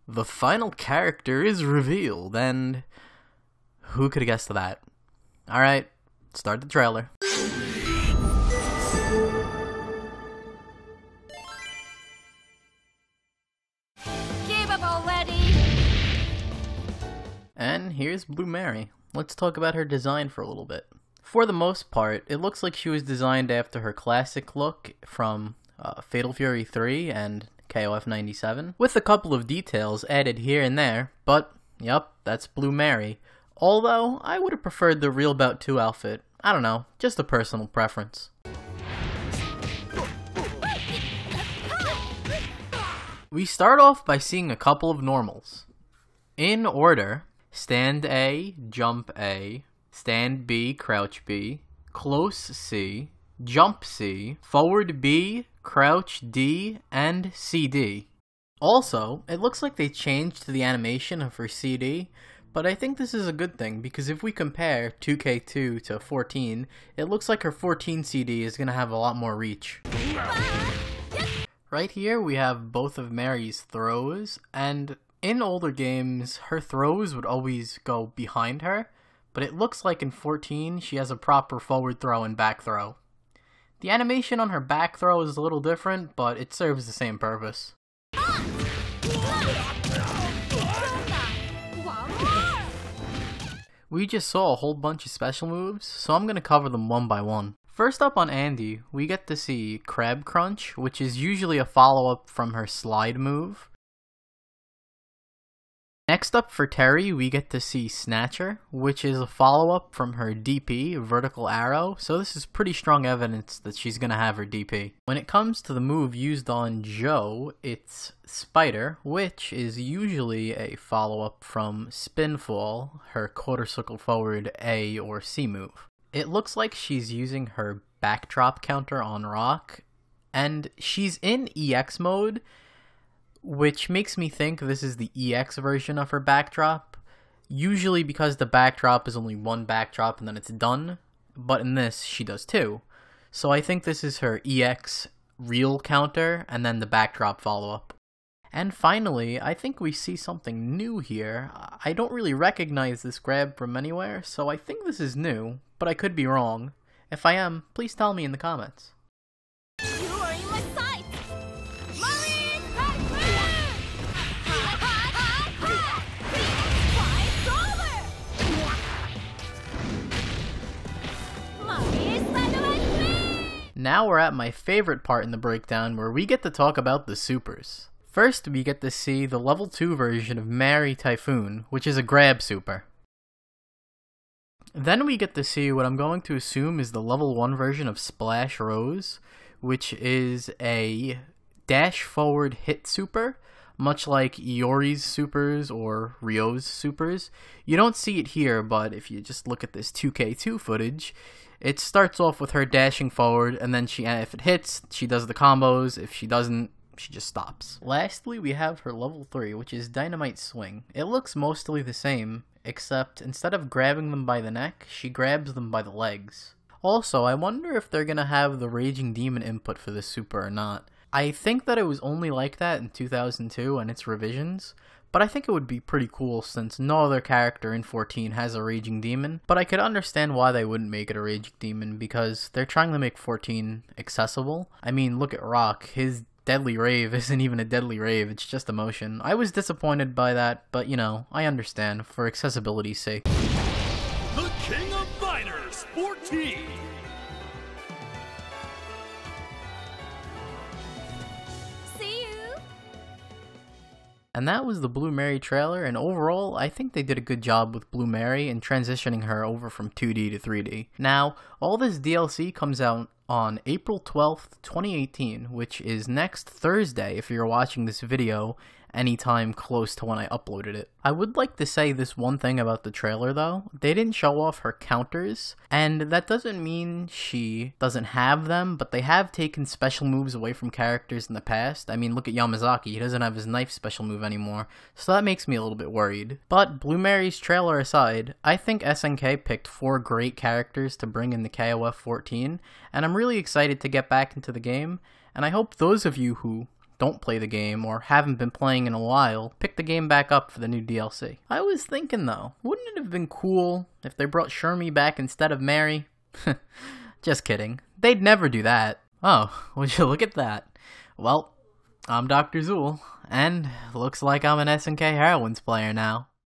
The final character is revealed, and who could have guessed that? Alright, start the trailer. Give up already! And here's Blue Mary. Let's talk about her design for a little bit. For the most part, it looks like she was designed after her classic look from Fatal Fury 3 and KOF 97, with a couple of details added here and there, but yep, that's Blue Mary. Although, I would have preferred the Real Bout 2 outfit. I don't know, just a personal preference. We start off by seeing a couple of normals. In order, stand A, jump A, stand B, crouch B, close C, jump C, forward B, crouch D, and CD. Also, it looks like they changed the animation of her CD, but I think this is a good thing because if we compare 2K2 to 14, it looks like her 14 CD is going to have a lot more reach. Right here we have both of Mary's throws, and in older games her throws would always go behind her, but it looks like in 14 she has a proper forward throw and back throw. The animation on her back throw is a little different, but it serves the same purpose. We just saw a whole bunch of special moves, so I'm going to cover them one by one. First up on Andy, we get to see Crab Crunch, which is usually a follow-up from her slide move. Next up for Terry, we get to see Snatcher, which is a follow-up from her DP, Vertical Arrow, so this is pretty strong evidence that she's going to have her DP. When it comes to the move used on Joe, it's Spider, which is usually a follow-up from Spinfall, her quarter circle forward A or C move. It looks like she's using her backdrop counter on Rock, and she's in EX mode, which makes me think this is the EX version of her backdrop, usually because the backdrop is only one backdrop and then it's done, but in this she does two. So I think this is her EX real counter and then the backdrop follow-up. And finally, I think we see something new here. I don't really recognize this grab from anywhere, so I think this is new, but I could be wrong. If I am, please tell me in the comments. You are in my sight! Marine Now we're at my favorite part in the breakdown, where we get to talk about the supers. First, we get to see the level 2 version of Mary Typhoon, which is a grab super. Then we get to see what I'm going to assume is the level 1 version of Splash Rose, which is a dash forward hit super, much like Iori's supers or Ryo's supers. You don't see it here, but if you just look at this 2K2 footage, it starts off with her dashing forward, and then if it hits, she does the combos. If she doesn't, she just stops. Lastly, we have her level 3, which is Dynamite Swing. It looks mostly the same, except instead of grabbing them by the neck, she grabs them by the legs. Also, I wonder if they're gonna have the Raging Demon input for this super or not. I think that it was only like that in 2002 and its revisions, but I think it would be pretty cool since no other character in 14 has a Raging Demon, but I could understand why they wouldn't make it a Raging Demon because they're trying to make 14 accessible. I mean, look at Rock, his Deadly Rave isn't even a Deadly Rave, it's just emotion. I was disappointed by that, but you know, I understand, for accessibility's sake. The King of Fighters 14! See you! And that was the Blue Mary trailer, and overall, I think they did a good job with Blue Mary in transitioning her over from 2D to 3D. Now, all this DLC comes out on April 12th, 2018, which is next Thursday if you're watching this video anytime close to when I uploaded it. I would like to say this one thing about the trailer though. They didn't show off her counters, and that doesn't mean she doesn't have them, but they have taken special moves away from characters in the past. I mean, look at Yamazaki, he doesn't have his knife special move anymore, so that makes me a little bit worried. But Blue Mary's trailer aside, I think SNK picked 4 great characters to bring in the KOF 14, and I'm really excited to get back into the game, and I hope those of you who don't play the game or haven't been playing in a while, pick the game back up for the new DLC. I was thinking though, wouldn't it have been cool if they brought Shermie back instead of Mary? Just kidding. They'd never do that. Oh, would you look at that? Well, I'm Dr.Zuul, and looks like I'm an SNK Heroines player now.